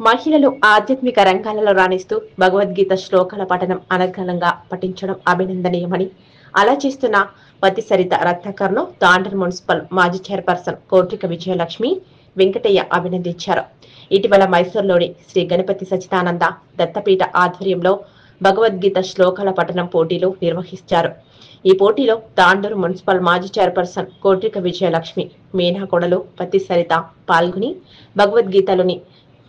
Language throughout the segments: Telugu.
మహిళలు ఆధ్యాత్మిక రంగాలలో రాణిస్తూ భగవద్గీత శ్లోకాల పఠనం అనర్గళంగా పఠించడం అభినందనీయమని, అలా చేస్తున్న పతి సరిత రత్నాకర్ను తాండూరు మున్సిపల్ మాజీ చైర్పర్సన్ కోట్రిక విజయలక్ష్మి వెంకటయ్య అభినందించారు. ఇటీవల మైసూరులోని శ్రీ గణపతి సచ్చిదానంద దత్తపీఠ ఆధ్వర్యంలో భగవద్గీత శ్లోకాల పఠనం పోటీలు నిర్వహించారు. ఈ పోటీలో తాండూరు మున్సిపల్ మాజీ చైర్పర్సన్ కోట్రిక విజయలక్ష్మి మేనాకోడలు పతి సరిత పాల్గొని భగవద్గీతలోని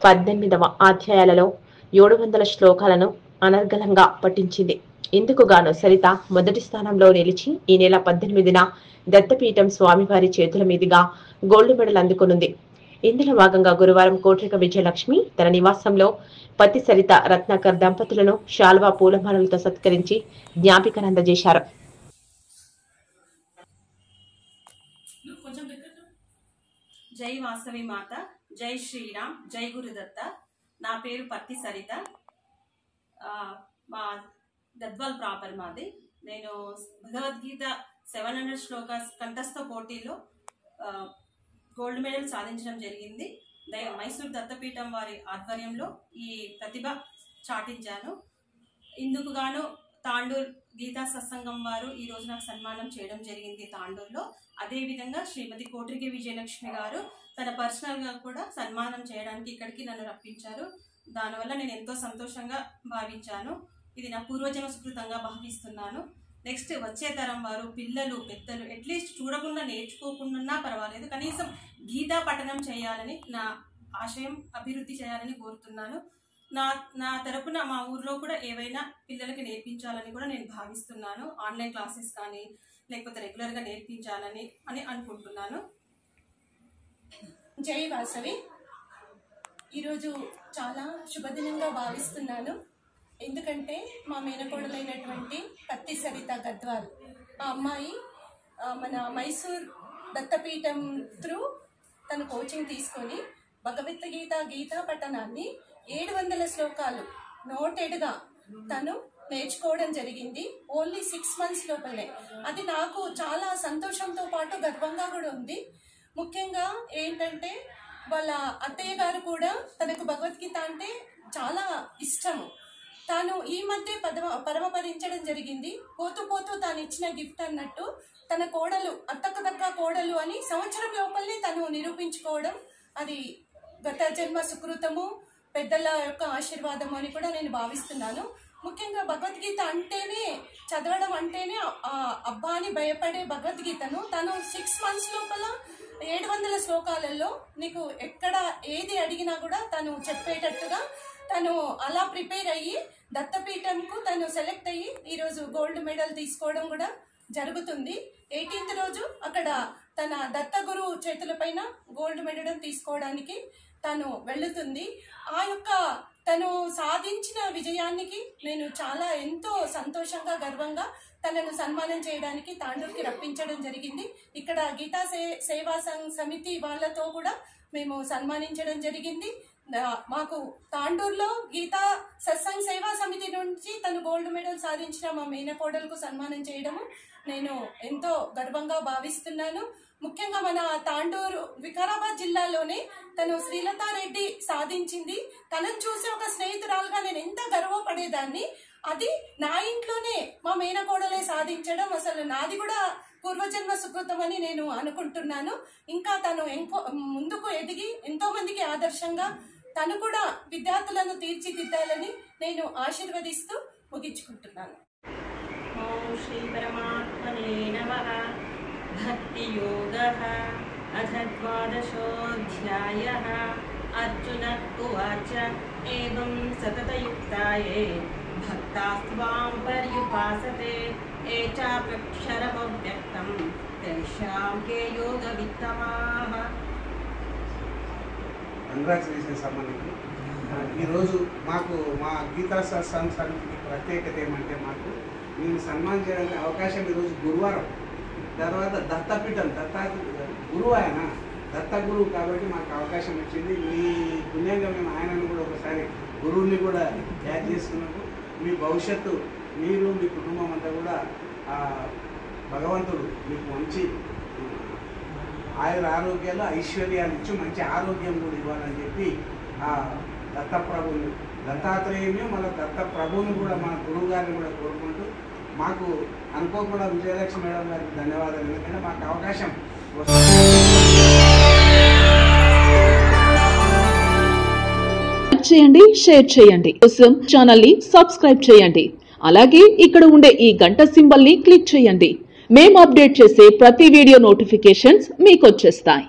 18వ అధ్యాయాలలో 700 శ్లోకాలను అనర్గళంగా పఠించింది. ఇందుకు గాను సరిత మొదటి స్థానంలో నిలిచి ఈ నెల 18న దత్తపీఠం స్వామివారి చేతుల మీదుగా గోల్డ్ మెడల్ అందుకునుంది. ఇందులో భాగంగా గురువారం కోట్రిక విజయలక్ష్మి తన నివాసంలో పతి సరిత రత్నాకర్ దంపతులను శాల్వా పూలమాలలతో సత్కరించి జ్ఞాపికను అందజేశారు. జై వాసవి మాత, జై శ్రీరామ్, జై గురుదత్త. నా పేరు పత్తి సరిత. మా గద్వాల్ ప్రాపర్ మాది. నేను భగవద్గీత 700 శ్లోకాస్ కంఠస్థ పోటీలో గోల్డ్ మెడల్ సాధించడం జరిగింది. మైసూర్ దత్తపీఠం వారి ఆధ్వర్యంలో ఈ ప్రతిభ చాటించాను. ఇందుకు గాను తాండూర్ గీతా సత్సంగం వారు ఈ రోజు నాకు సన్మానం చేయడం జరిగింది తాండూరులో. అదేవిధంగా శ్రీమతి కోట్రిక విజయలక్ష్మి గారు తన పర్సనల్గా కూడా సన్మానం చేయడానికి ఇక్కడికి నన్ను రప్పించారు. దానివల్ల నేను ఎంతో సంతోషంగా భావించాను. ఇది నా పూర్వజన్మ సుకృతంగా భావిస్తున్నాను. నెక్స్ట్ వచ్చే తరం వారు, పిల్లలు, పెద్దలు అట్లీస్ట్ చూడకుండా నేర్చుకోకుండా పర్వాలేదు, కనీసం గీతా పఠనం చేయాలని నా ఆశయం, అభివృద్ధి చేయాలని కోరుతున్నాను. నా తరపున మా ఊర్లో కూడా ఏవైనా పిల్లలకి నేర్పించాలని కూడా నేను భావిస్తున్నాను. ఆన్లైన్ క్లాసెస్ కానీ లేకపోతే రెగ్యులర్గా నేర్పించాలని అనుకుంటున్నాను. జై వాసవి. ఈరోజు చాలా శుభదినంగా భావిస్తున్నాను. ఎందుకంటే మా మేనకోడలైనటువంటి పత్తి సరిత గద్వాల్ ఆ అమ్మాయి మన మైసూర్ దత్తపీఠం త్రూ తను కోచింగ్ తీసుకొని భగవద్గీత గీతా పఠనాన్ని 700 శ్లోకాలు నోటెడ్గా తను నేర్చుకోవడం జరిగింది. ఓన్లీ 6 months లోపలే. అది నాకు చాలా సంతోషంతో పాటు గర్వంగా కూడా ఉంది. ముఖ్యంగా ఏంటంటే వాళ్ళ అత్తయ్య గారు కూడా తనకు భగవద్గీత అంటే చాలా ఇష్టము. తాను ఈ మధ్య పరమపరించడం జరిగింది. పోతూ పోతూ తాను ఇచ్చిన గిఫ్ట్ అన్నట్టు తన కోడలు, అత్తకు దక్క కోడలు అని సంవత్సరం లోపలనే తను నిరూపించుకోవడం, అది గత జన్మ సుకృతము, పెద్దల యొక్క ఆశీర్వాదము అని కూడా నేను భావిస్తున్నాను. ముఖ్యంగా భగవద్గీత అంటేనే, చదవడం అంటేనే అబ్బా అని భయపడే భగవద్గీతను తను 6 months లోపల 700 శ్లోకాలలో నీకు ఎక్కడ ఏది అడిగినా కూడా తను చెప్పేటట్టుగా తను అలా ప్రిపేర్ అయ్యి దత్తపీఠంకు తను సెలెక్ట్ అయ్యి ఈరోజు గోల్డ్ మెడల్ తీసుకోవడం కూడా జరుగుతుంది. 18th రోజు అక్కడ తన దత్తగురు చేతుల పైన గోల్డ్ మెడల్ తీసుకోవడానికి తను వెళుతుంది. ఆ యొక్క తను సాధించిన విజయానికి నేను చాలా ఎంతో సంతోషంగా, గర్వంగా తనను సన్మానం చేయడానికి తాండూరుకి రప్పించడం జరిగింది. ఇక్కడ గీతా సేవా సమితి వాళ్ళతో కూడా మేము సన్మానించడం జరిగింది. మాకు తాండూరులో గీతా సత్సంగ్ సేవా సమితి నుంచి తను గోల్డ్ మెడల్ సాధించిన మా మేనకోడలకు సన్మానం చేయడము నేను ఎంతో గర్వంగా భావిస్తున్నాను. ముఖ్యంగా మన తాండూరు వికారాబాద్ జిల్లాలోనే తను శ్రీలతారెడ్డి సాధించింది. తనను చూసి ఒక స్నేహితురాలుగా నేను ఎంత గర్వపడేదాన్ని. అది నా ఇంట్లోనే మా మేనకోడలే సాధించడం అసలు నాది కూడా పూర్వజన్మ సుకృతం అని నేను అనుకుంటున్నాను. ఇంకా తను ముందుకు ఎదిగి ఎంతో మందికి ఆదర్శంగా తను కూడా విద్యార్థులను తీర్చిదిద్దాలని నేను ఆశీర్వదిస్తూ ముగించుకుంటున్నాను. ఓం శ్రీ పరమాత్మనే నమః. భక్తి యోగః అథ 12ోऽధ్యాయః. అర్జున ఉవాచ ఏవం సతతయుక్తాయే భక్తాస్త్వాం పర్యుపాసతే ఏ చాప్యక్షరమవ్యక్తం తేషాం కే యోగవిత్తమాః. కంగ్రాచులేషన్స్ అమ్మకి. ఈరోజు మాకు మా గీతా సత్సంగ్ సమితికి ప్రత్యేకత ఏమంటే, మాకు నేను సన్మానం చేయడానికి అవకాశం ఈరోజు గురువారం, తర్వాత దత్తపీఠం గురువు ఆయన దత్త గురువు కాబట్టి మాకు అవకాశం వచ్చింది. మీ పుణ్యంగా మేము ఆయనను కూడా ఒకసారి గురువుని కూడా యాడ్ చేసుకున్నాము. మీ భవిష్యత్తు, మీరు మీ కుటుంబం అంతా కూడా భగవంతుడు మీకు మంచి ఆయుర ఆరోగ్యాలు, ఐశ్వర్యాలు ఇచ్చి మంచి ఆరోగ్యం కూడా ఇవ్వాలని చెప్పి దత్తప్రభుని, దత్తాత్రేయుని మళ్ళీ దత్తప్రభుని కూడా మన గురువు గారిని కూడా కోరుకుంటూ మాకు అనుకోకుండా విజయలక్ష్మి మేడం గారికి ధన్యవాదాలు. ఎందుకంటే మాకు అవకాశం చేయండి, షేర్ చేయండి, కోసం ఛానల్ ని సబ్స్క్రైబ్ చేయండి. అలాగే ఇక్కడ ఉండే ఈ గంట సింబల్ ని క్లిక్ చేయండి. మేము అప్డేట్ చేసే ప్రతి వీడియో నోటిఫికేషన్స్ మీకు వచ్చేస్తాయి.